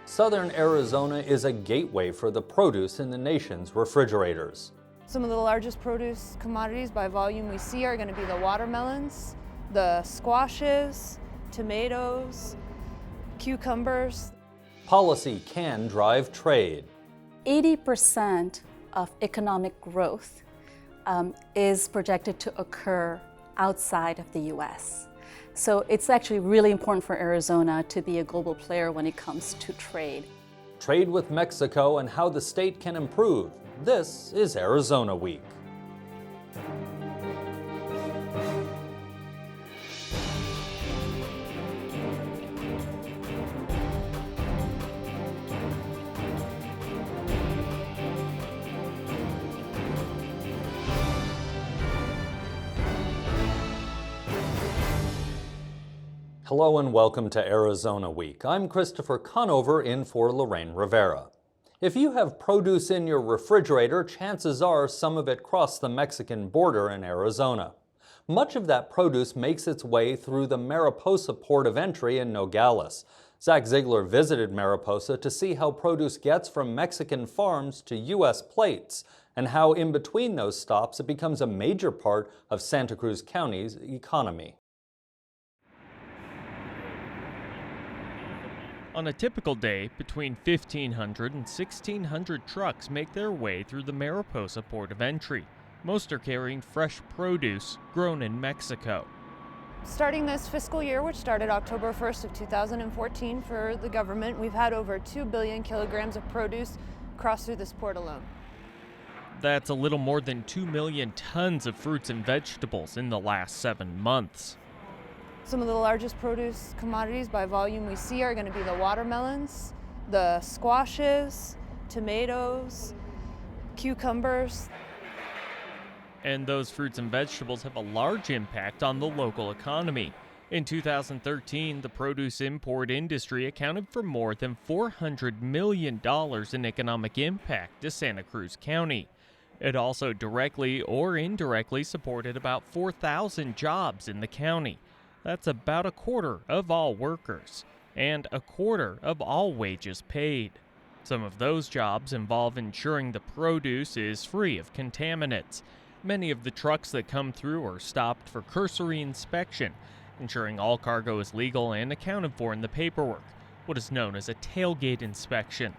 Southern Arizona is a gateway for the produce in the nation's refrigerators. Some of the largest produce commodities by volume we see are going to be the watermelons, the squashes, tomatoes, cucumbers. Policy can drive trade. 80% of economic growth is projected to occur outside of the U.S. So it's actually really important for Arizona to be a global player when it comes to trade. Trade with Mexico and how the state can improve. This is Arizona Week. Hello and welcome to Arizona Week. I'm Christopher Conover in for Lorraine Rivera. If you have produce in your refrigerator, chances are some of it crossed the Mexican border in Arizona. Much of that produce makes its way through the Mariposa port of entry in Nogales. Zach Ziegler visited Mariposa to see how produce gets from Mexican farms to U.S. plates and how in between those stops it becomes a major part of Santa Cruz County's economy. On a typical day, between 1,500 and 1,600 trucks make their way through the Mariposa port of entry. Most are carrying fresh produce grown in Mexico. Starting this fiscal year, which started October 1st of 2014 for the government, we've had over 2 billion kilograms of produce cross through this port alone. That's a little more than 2 million tons of fruits and vegetables in the last 7 months. Some of the largest produce commodities by volume we see are going to be the watermelons, the squashes, tomatoes, cucumbers. And those fruits and vegetables have a large impact on the local economy. In 2013, the produce import industry accounted for more than $400 million in economic impact to Santa Cruz County. It also directly or indirectly supported about 4,000 jobs in the county. That's about a quarter of all workers, and a quarter of all wages paid. Some of those jobs involve ensuring the produce is free of contaminants. Many of the trucks that come through are stopped for cursory inspection, ensuring all cargo is legal and accounted for in the paperwork, what is known as a tailgate inspection.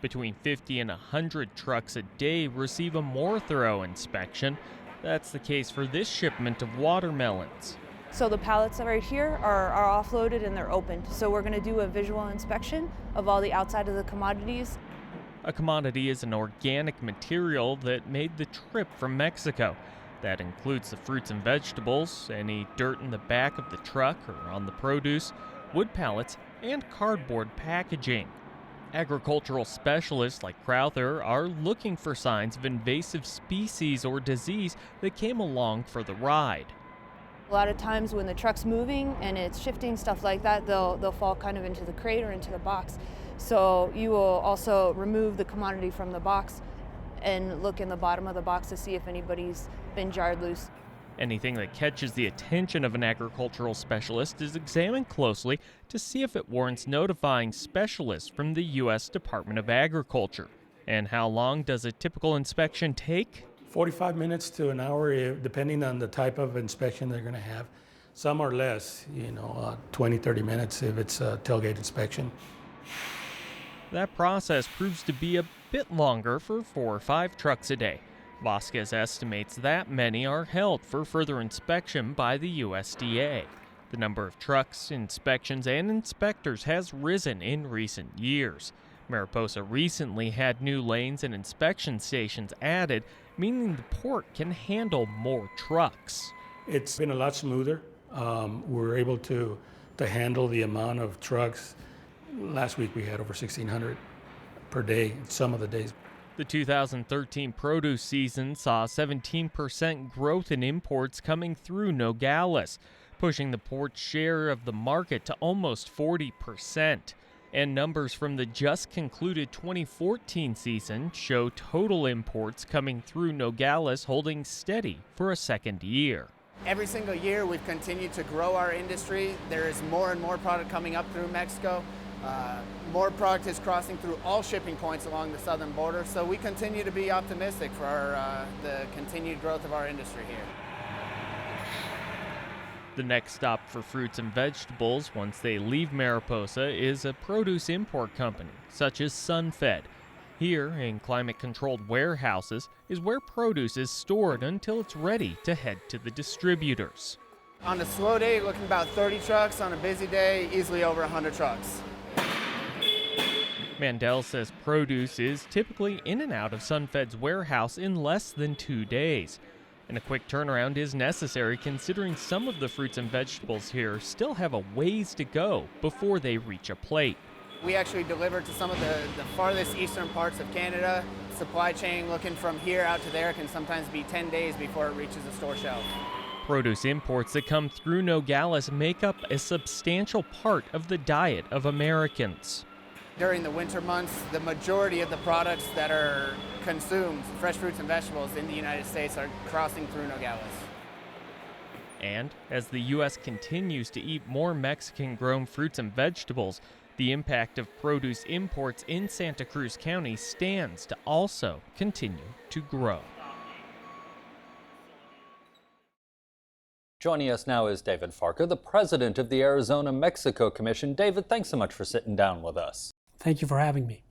Between 50 and 100 trucks a day receive a more thorough inspection. That's the case for this shipment of watermelons. So the pallets right here are offloaded and they're opened. So we're going to do a visual inspection of all the outside of the commodities. A commodity is an organic material that made the trip from Mexico. That includes the fruits and vegetables, any dirt in the back of the truck or on the produce, wood pallets, and cardboard packaging. Agricultural specialists like Crowther are looking for signs of invasive species or disease that came along for the ride. A lot of times when the truck's moving and it's shifting, stuff like that, they'll fall kind of into the crate or into the box. So you will also remove the commodity from the box and look in the bottom of the box to see if anybody's been jarred loose. Anything that catches the attention of an agricultural specialist is examined closely to see if it warrants notifying specialists from the U.S. Department of Agriculture. And how long does a typical inspection take? 45 minutes to an hour, depending on the type of inspection they're going to have. Some are less, 20, 30 minutes if it's a tailgate inspection. That process proves to be a bit longer for 4 or 5 trucks a day. Vasquez estimates that many are held for further inspection by the USDA. The number of trucks, inspections, and inspectors has risen in recent years. Mariposa recently had new lanes and inspection stations added, meaning the port can handle more trucks. It's been a lot smoother. We're able to handle the amount of trucks. Last week we had over 1,600 per day, some of the days. The 2013 produce season saw 17% growth in imports coming through Nogales, pushing the port's share of the market to almost 40%. And numbers from the just concluded 2014 season show total imports coming through Nogales holding steady for a second year. Every single year we've continued to grow our industry. There is more and more product coming up through Mexico. more product is crossing through all shipping points along the southern border, so we continue to be optimistic for the continued growth of our industry here. The next stop for fruits and vegetables once they leave Mariposa is a produce import company, such as Sunfed. Here, in climate-controlled warehouses, is where produce is stored until it's ready to head to the distributors. On a slow day, you're looking about 30 trucks. On a busy day, easily over 100 trucks. Mandel says produce is typically in and out of Sunfed's warehouse in less than 2 days. And a quick turnaround is necessary considering some of the fruits and vegetables here still have a ways to go before they reach a plate. We actually deliver to some of the farthest eastern parts of Canada. Supply chain looking from here out to there can sometimes be 10 days before it reaches a store shelf. Produce imports that come through Nogales make up a substantial part of the diet of Americans. During the winter months, the majority of the products that are consumed, fresh fruits and vegetables in the United States, are crossing through Nogales. And as the U.S. continues to eat more Mexican-grown fruits and vegetables, the impact of produce imports in Santa Cruz County stands to also continue to grow. Joining us now is David Farkas, the president of the Arizona-Mexico Commission. David, thanks so much for sitting down with us. Thank you for having me.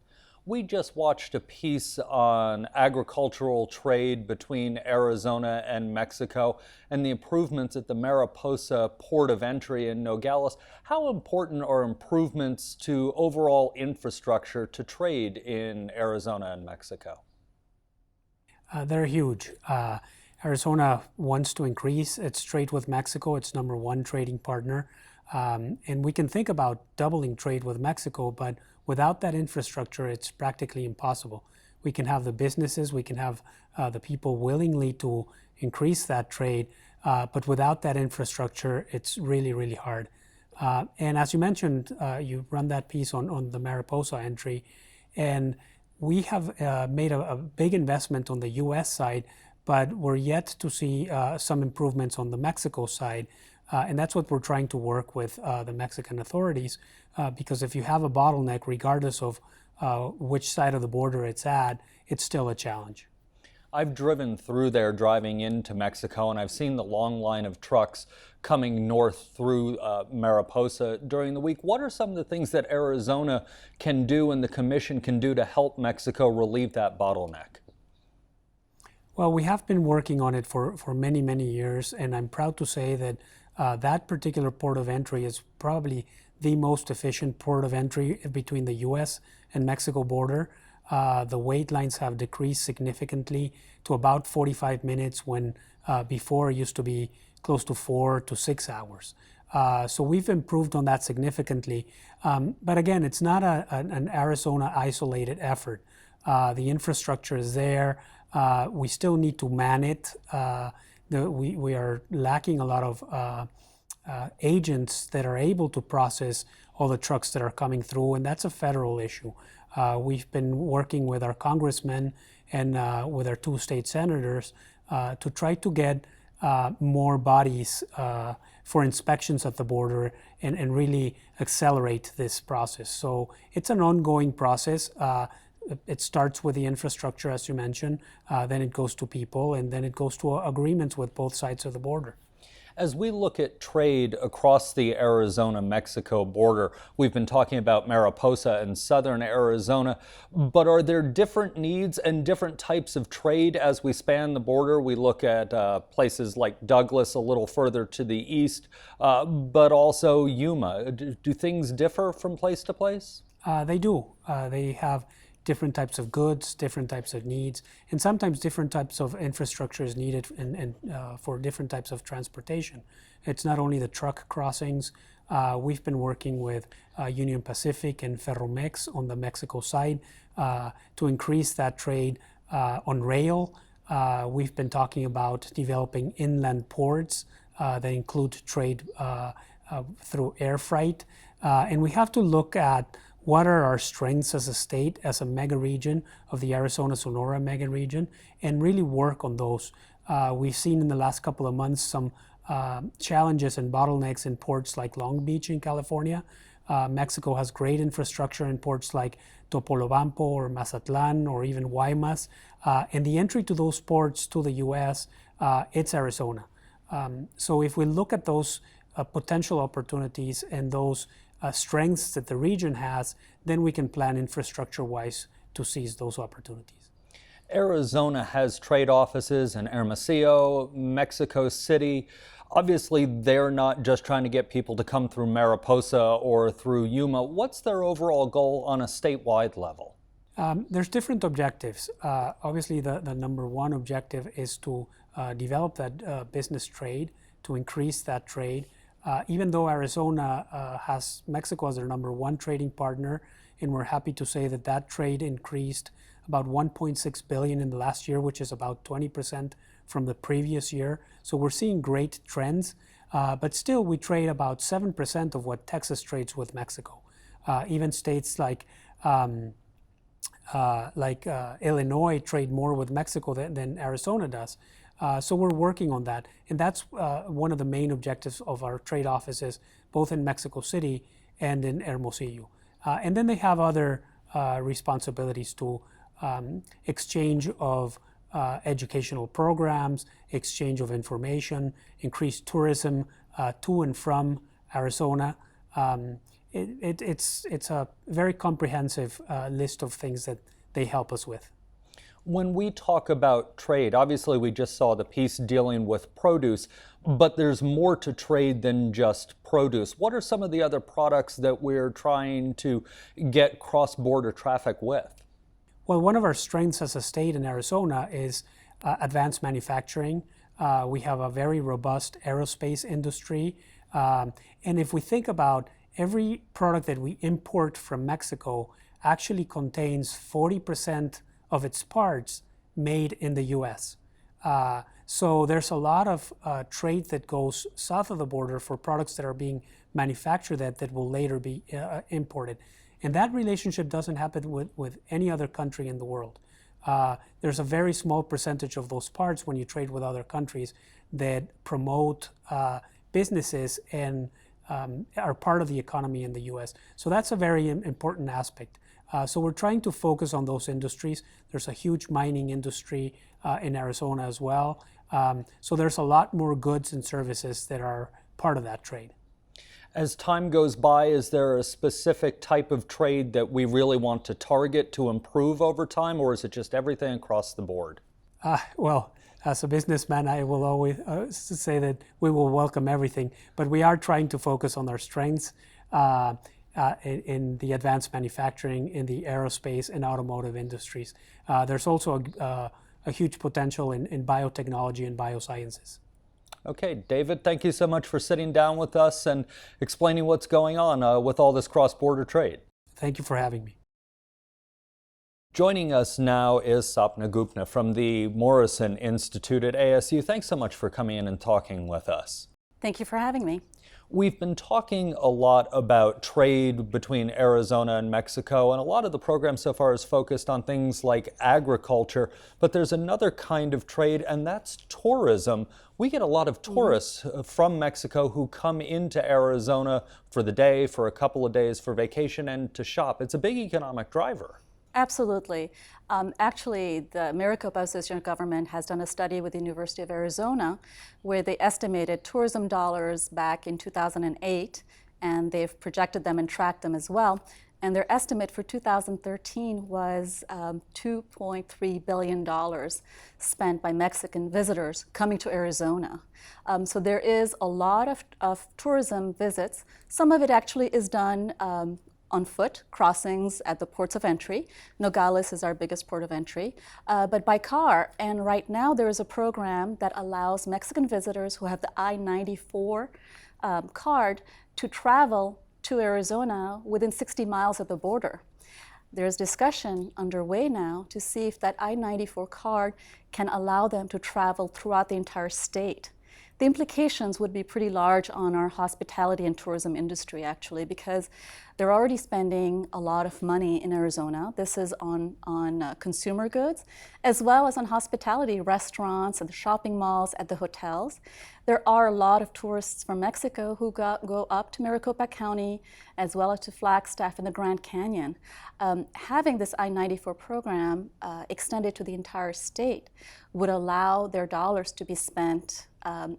We just watched a piece on agricultural trade between Arizona and Mexico and the improvements at the Mariposa port of entry in Nogales. How important are improvements to overall infrastructure to trade in Arizona and Mexico? They're huge. Arizona wants to increase its trade with Mexico. It's #1 trading partner. And we can think about doubling trade with Mexico, but without that infrastructure, it's practically impossible. We can have the businesses, we can have the people willingly to increase that trade, but without that infrastructure, it's really, really hard. And as you mentioned, you run that piece on the Mariposa entry, and we have made a big investment on the U.S. side, but we're yet to see some improvements on the Mexico side. And that's what we're trying to work with the Mexican authorities, because if you have a bottleneck, regardless of which side of the border it's at, it's still a challenge. I've driven through there driving into Mexico, and I've seen the long line of trucks coming north through Mariposa during the week. What are some of the things that Arizona can do and the Commission can do to help Mexico relieve that bottleneck? Well, we have been working on it for many, many years, and I'm proud to say that that particular port of entry is probably the most efficient port of entry between the U.S. and Mexico border. The wait lines have decreased significantly to about 45 minutes when before it used to be close to 4 to 6 hours. So we've improved on that significantly. But again, it's not an Arizona isolated effort. The infrastructure is there. We still need to man it. We are lacking a lot of agents that are able to process all the trucks that are coming through, and that's a federal issue. We've been working with our congressmen and with our 2 state senators to try to get more bodies for inspections at the border and really accelerate this process. So it's an ongoing process. It starts with the infrastructure, as you mentioned, then it goes to people, and then it goes to agreements with both sides of the border. As we look at trade across the Arizona-Mexico border, we've been talking about Mariposa and southern Arizona, but are there different needs and different types of trade as we span the border? We look at places like Douglas a little further to the east, but also Yuma. Do things differ from place to place? They do. They have different types of goods, different types of needs, and sometimes different types of infrastructure is needed and for different types of transportation. It's not only the truck crossings. We've been working with Union Pacific and Ferromex on the Mexico side to increase that trade on rail. We've been talking about developing inland ports that include trade through air freight. And we have to look at what are our strengths as a state, as a mega region of the Arizona-Sonora mega region, and really work on those. We've seen in the last couple of months some challenges and bottlenecks in ports like Long Beach in California. Mexico has great infrastructure in ports like Topolobampo or Mazatlan or even Guaymas. And the entry to those ports to the U.S., it's Arizona. So if we look at those potential opportunities and those strengths that the region has, then we can plan infrastructure-wise to seize those opportunities. Arizona has trade offices in Hermosillo, Mexico City. Obviously, they're not just trying to get people to come through Mariposa or through Yuma. What's their overall goal on a statewide level? There's different objectives. Obviously, the number one objective is to develop that business trade, to increase that trade. Even though Arizona has Mexico as their number one trading partner, and we're happy to say that that trade increased about 1.6 billion in the last year, which is about 20% from the previous year. So we're seeing great trends, but still we trade about 7% of what Texas trades with Mexico. Even states like Illinois trade more with Mexico than Arizona does. So we're working on that. And that's one of the main objectives of our trade offices, both in Mexico City and in Hermosillo. And then they have other responsibilities to exchange of educational programs, exchange of information, increased tourism to and from Arizona. It's a very comprehensive list of things that they help us with. When we talk about trade, obviously we just saw the piece dealing with produce, but there's more to trade than just produce. What are some of the other products that we're trying to get cross-border traffic with? Well, one of our strengths as a state in Arizona is advanced manufacturing. We have a very robust aerospace industry. And if we think about every product that we import from Mexico actually contains 40% of its parts made in the U.S. So there's a lot of trade that goes south of the border for products that are being manufactured that will later be imported. And that relationship doesn't happen with any other country in the world. There's a very small percentage of those parts when you trade with other countries that promote businesses and are part of the economy in the U.S. So that's a very important aspect. So we're trying to focus on those industries. There's a huge mining industry in Arizona as well. So there's a lot more goods and services that are part of that trade. As time goes by, is there a specific type of trade that we really want to target to improve over time, or is it just everything across the board? Well, as a businessman, I will always say that we will welcome everything, but we are trying to focus on our strengths in the advanced manufacturing, in the aerospace and automotive industries. There's also a huge potential in biotechnology and biosciences. Okay, David, thank you so much for sitting down with us and explaining what's going on with all this cross-border trade. Thank you for having me. Joining us now is Sapna Gupta from the Morrison Institute at ASU. Thanks so much for coming in and talking with us. Thank you for having me. We've been talking a lot about trade between Arizona and Mexico, and a lot of the program so far is focused on things like agriculture, but there's another kind of trade, and that's tourism. We get a lot of tourists from Mexico who come into Arizona for the day, for a couple of days, for vacation, and to shop. It's a big economic driver. Absolutely. Actually, the Maricopa Association of Government has done a study with the University of Arizona where they estimated tourism dollars back in 2008, and they've projected them and tracked them as well. And their estimate for 2013 was $2.3 billion spent by Mexican visitors coming to Arizona. So there is a lot of tourism visits. Some of it actually is done on foot, crossings at the ports of entry. Nogales is our biggest port of entry, but by car. And right now there is a program that allows Mexican visitors who have the I-94 card to travel to Arizona within 60 miles of the border. There's discussion underway now to see if that I-94 card can allow them to travel throughout the entire state. The implications would be pretty large on our hospitality and tourism industry, actually, because they're already spending a lot of money in Arizona. This is on consumer goods, as well as on hospitality, restaurants, at the shopping malls, at the hotels. There are a lot of tourists from Mexico who go up to Maricopa County, as well as to Flagstaff and the Grand Canyon. Having this I-94 program extended to the entire state would allow their dollars to be spent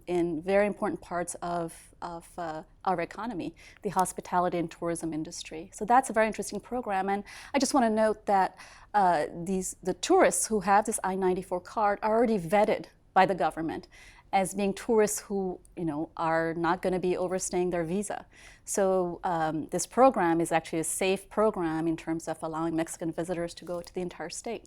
in very important parts of our economy, the hospitality and tourism industry. So that's a very interesting program. And I just want to note that the tourists who have this I-94 card are already vetted by the government as being tourists who are not going to be overstaying their visa. So this program is actually a safe program in terms of allowing Mexican visitors to go to the entire state.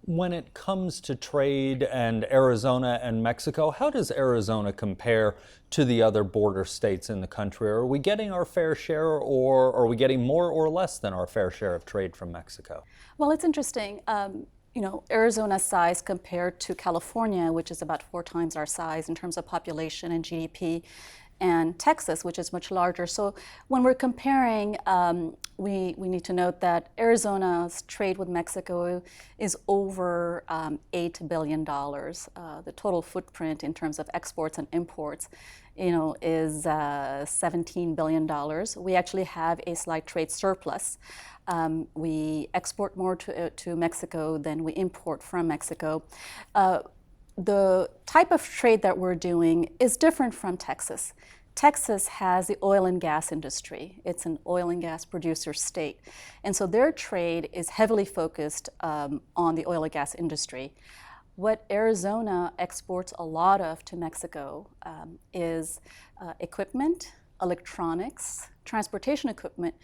When it comes to trade and Arizona and Mexico, how does Arizona compare to the other border states in the country? Are we getting our fair share, or are we getting more or less than our fair share of trade from Mexico? Well, it's interesting. Arizona's size compared to California, which is about 4 times our size in terms of population and GDP, and Texas, which is much larger. So when we're comparing, we need to note that Arizona's trade with Mexico is over $8 billion. The total footprint in terms of exports and imports is $17 billion. We actually have a slight trade surplus. We export more to Mexico than we import from Mexico. The type of trade that we're doing is different from Texas. Texas has the oil and gas industry. It's an oil and gas producer state. And so their trade is heavily focused on the oil and gas industry. What Arizona exports a lot of to Mexico is equipment, electronics, transportation equipment.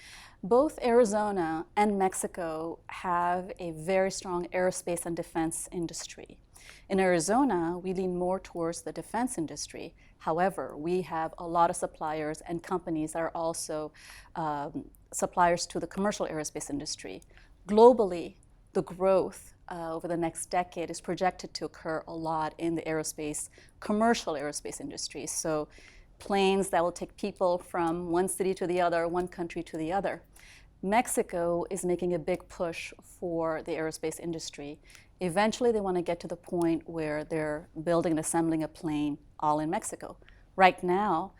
Both Arizona and Mexico have a very strong aerospace and defense industry. In Arizona, we lean more towards the defense industry. However, we have a lot of suppliers and companies that are also suppliers to the commercial aerospace industry. Globally, the growth over the next decade is projected to occur a lot in the commercial aerospace industry. So planes that will take people from one city to the other, one country to the other. Mexico is making a big push for the aerospace industry. Eventually, they want to get to the point where they're building and assembling a plane all in Mexico. Right now,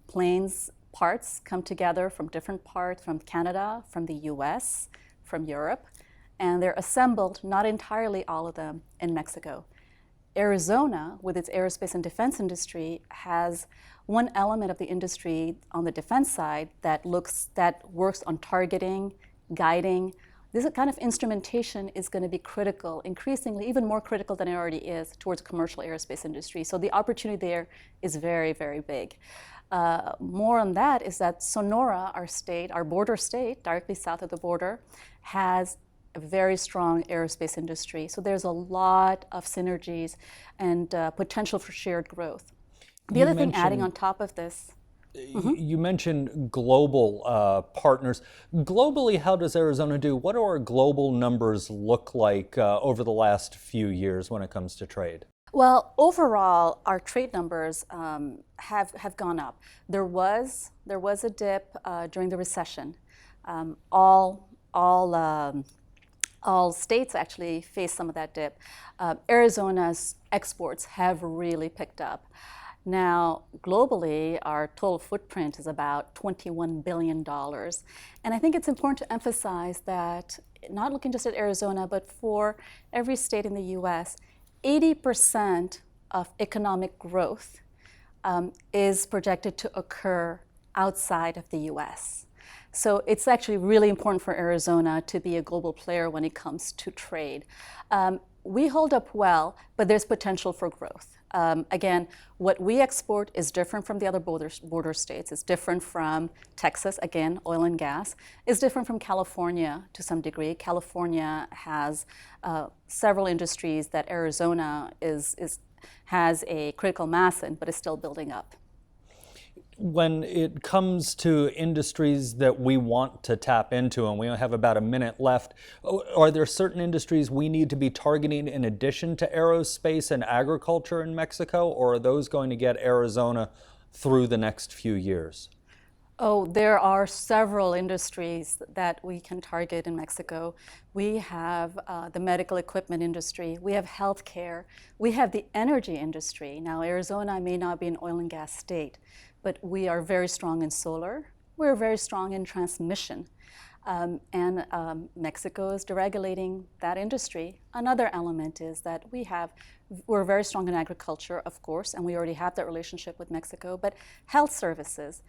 planes parts come together from different parts, from Canada, from the US, from Europe, and they're assembled, not entirely all of them, in Mexico. Arizona, with its aerospace and defense industry, has one element of the industry on the defense side that works on targeting, guiding. This kind of instrumentation is going to be critical, increasingly, even more critical than it already is, towards commercial aerospace industry. So the opportunity there is very, very big. More on that is that Sonora, our border state, directly south of the border, has a very strong aerospace industry. So there's a lot of synergies and potential for shared growth. The other thing, adding on top of this, you mentioned global partners. Globally, how does Arizona do? What do our global numbers look like over the last few years when it comes to trade? Well, overall, our trade numbers have gone up. There was a dip during the recession. All states actually faced some of that dip. Arizona's exports have really picked up. Now, globally, our total footprint is about $21 billion. And I think it's important to emphasize that, not looking just at Arizona, but for every state in the US, 80% of economic growth is projected to occur outside of the US. So it's actually really important for Arizona to be a global player when it comes to trade. We hold up well, but there's potential for growth. Again, what we export is different from the other border states. It's different from Texas, again, oil and gas. It's different from California to some degree. California has several industries that Arizona has a critical mass in, but is still building up. When it comes to industries that we want to tap into, and we only have about a minute left, are there certain industries we need to be targeting in addition to aerospace and agriculture in Mexico, or are those going to get Arizona through the next few years? Oh, there are several industries that we can target in Mexico. We have the medical equipment industry, we have healthcare, we have the energy industry. Now, Arizona may not be an oil and gas state, but we are very strong in solar, we're very strong in transmission, and Mexico is deregulating that industry. Another element is that we're very strong in agriculture, of course, and we already have that relationship with Mexico, but health services.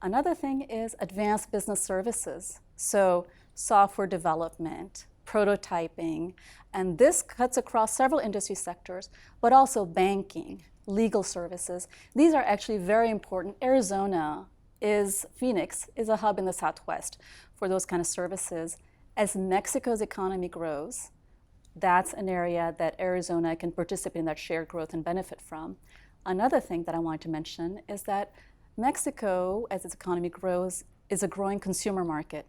Another thing is advanced business services, so software development, prototyping, and this cuts across several industry sectors, but also banking, legal services. These are actually very important. Phoenix is a hub in the Southwest for those kind of services. As Mexico's economy grows, that's an area that Arizona can participate in that shared growth and benefit from. Another thing that I wanted to mention is that Mexico, as its economy grows, is a growing consumer market.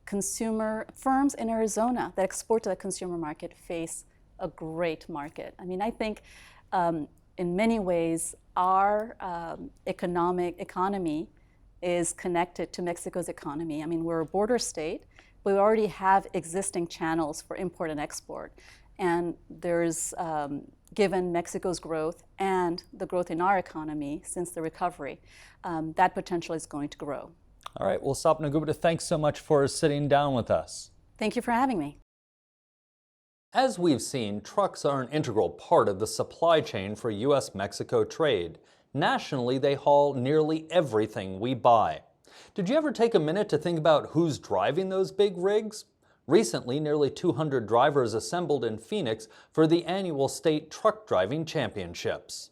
Consumer firms in Arizona that export to the consumer market face a great market. I mean, I think in many ways our economy is connected to Mexico's economy. I mean, we're a border state, but we already have existing channels for import and export. And there's, given Mexico's growth and the growth in our economy since the recovery, that potential is going to grow. All right, well, Sapna Gupta, thanks so much for sitting down with us. Thank you for having me. As we've seen, trucks are an integral part of the supply chain for U.S.-Mexico trade. Nationally, they haul nearly everything we buy. Did you ever take a minute to think about who's driving those big rigs? Recently, nearly 200 drivers assembled in Phoenix for the annual state truck driving championships.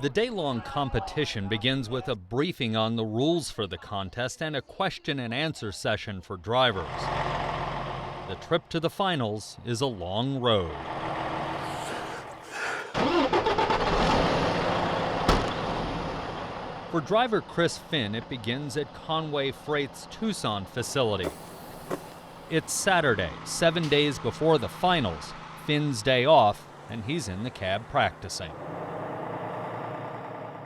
The day-long competition begins with a briefing on the rules for the contest and a question and answer session for drivers. The trip to the finals is a long road. For driver Chris Finn, it begins at Conway Freight's Tucson facility. It's Saturday, 7 days before the finals, Finn's day off, and he's in the cab practicing.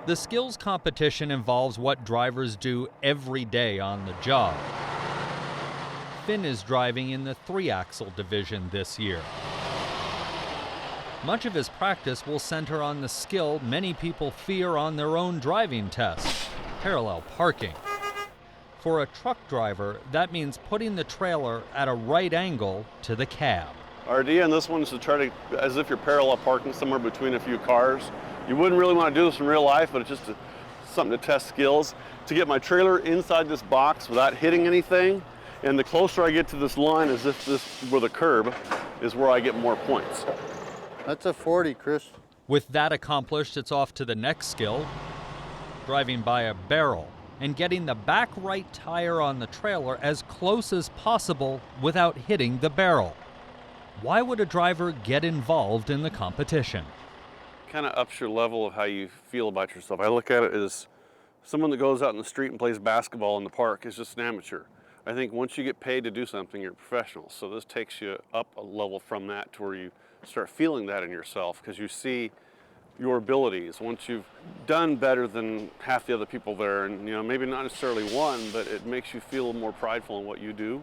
The skills competition involves what drivers do every day on the job. Finn is driving in the 3-axle division this year. Much of his practice will center on the skill many people fear on their own driving test: parallel parking. For a truck driver, that means putting the trailer at a right angle to the cab. Our idea in this one is to try to, as if you're parallel parking somewhere between a few cars. You wouldn't really want to do this in real life, but it's just something to test skills. To get my trailer inside this box without hitting anything, and the closer I get to this line, as if this were the curb, is where I get more points. That's a 40, Chris. With that accomplished, it's off to the next skill, driving by a barrel and getting the back right tire on the trailer as close as possible without hitting the barrel. Why would a driver get involved in the competition? Kind of ups your level of how you feel about yourself. I look at it as someone that goes out in the street and plays basketball in the park is just an amateur. I think once you get paid to do something, you're a professional. So this takes you up a level from that to where you start feeling that in yourself, because you see your abilities. Once you've done better than half the other people there, and maybe not necessarily won, but it makes you feel more prideful in what you do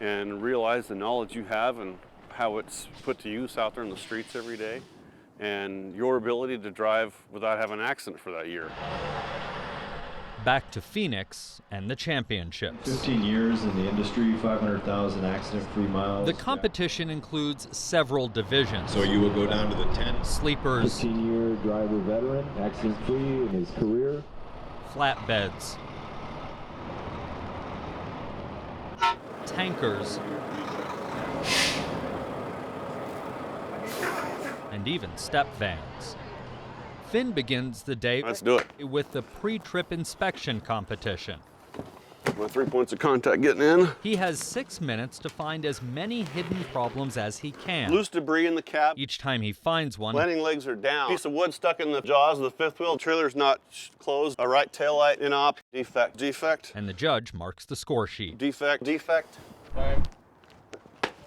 and realize the knowledge you have and how it's put to use out there in the streets every day, and your ability to drive without having an accident for that year. Back to Phoenix and the championships. 15 years in the industry, 500,000 accident-free miles. The competition includes several divisions. So you will go down to the 10. Sleepers, 15-year driver veteran, accident-free in his career. Flatbeds, tankers, and even step vans. Finn begins the day Let's do it. with the pre-trip inspection competition. My 3 points of contact getting in. He has 6 minutes to find as many hidden problems as he can. Loose debris in the cab. Each time he finds one, Landing legs are down. Piece of wood stuck in the jaws of the fifth wheel. Trailer's not closed. A right taillight in op. Defect. Defect. and the judge marks the score sheet. Defect. Defect. All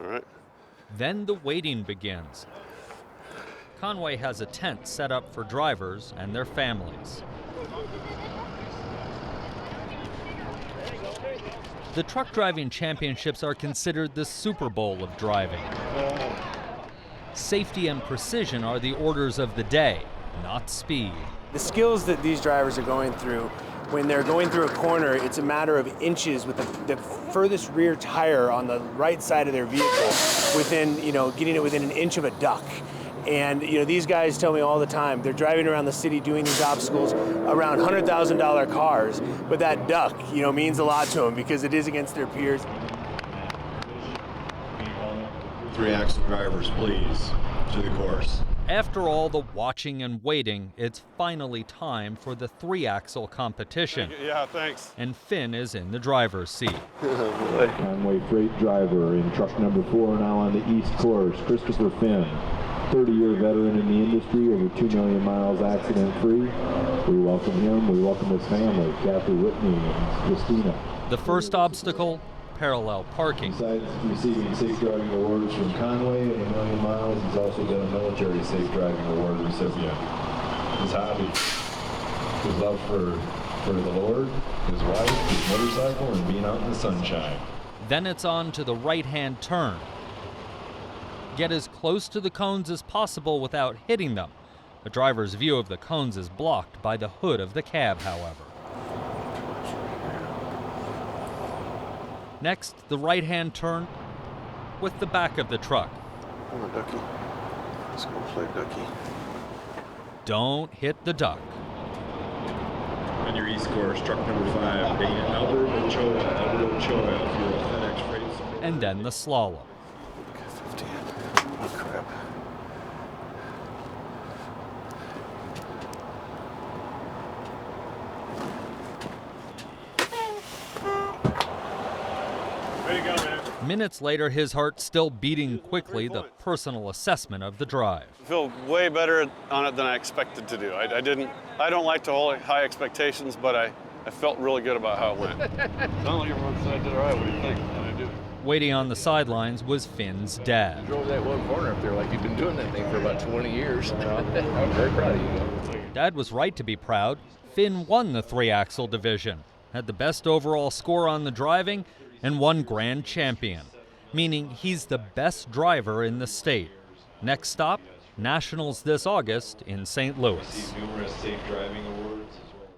right. Then the waiting begins. Conway has a tent set up for drivers and their families. The truck driving championships are considered the Super Bowl of driving. Safety and precision are the orders of the day, not speed. The skills that these drivers are going through, when they're going through a corner, it's a matter of inches with the furthest rear tire on the right side of their vehicle, within, getting it within an inch of a duck. And these guys tell me all the time, they're driving around the city doing these obstacles around $100,000 cars, but that duck, means a lot to them because it is against their peers. 3-axle drivers, please, to the course. After all the watching and waiting, it's finally time for the 3-axle competition. Yeah, thanks. And Finn is in the driver's seat. Conway freight driver in truck number 4 now on the East Course, Christopher Finn. 30-year veteran in the industry, over 2 million miles accident-free. We welcome him, we welcome his family, Kathy Whitney and Christina. The first obstacle, parallel parking. Besides receiving safe driving awards from Conway and a million miles, he's also been a military safe driving award recipient. His hobby, his love for the Lord, his wife, his motorcycle, and being out in the sunshine. Then it's on to the right-hand turn. Get as close to the cones as possible without hitting them. The driver's view of the cones is blocked by the hood of the cab, however. Next, the right-hand turn with the back of the truck. Come on, ducky. Let's go play ducky. Don't hit the duck. On your East Course, truck number 5, Dana Albert Ochoa, fuel FedEx Freight. And then the slalom. Okay, 15. Oh, crap. Way to go, man. Minutes later, his heart still beating quickly, the personal assessment of the drive. I feel way better on it than I expected to do. I don't like to hold high expectations, but I felt really good about how it went. Sounds like everyone said I did all right. What do you think? I did. Waiting on the sidelines was Finn's dad. You drove that one corner up there like you've been doing that thing for about 20 years. I'm very proud of you. Dad was right to be proud. Finn won the 3-axle division, had the best overall score on the driving, and won Grand Champion, meaning he's the best driver in the state. Next stop, Nationals this August in St. Louis. Numerous safe driving awards as well.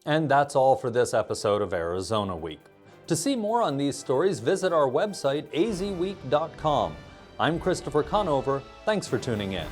And that's all for this episode of Arizona Week. To see more on these stories, visit our website azweek.com. I'm Christopher Conover. Thanks for tuning in.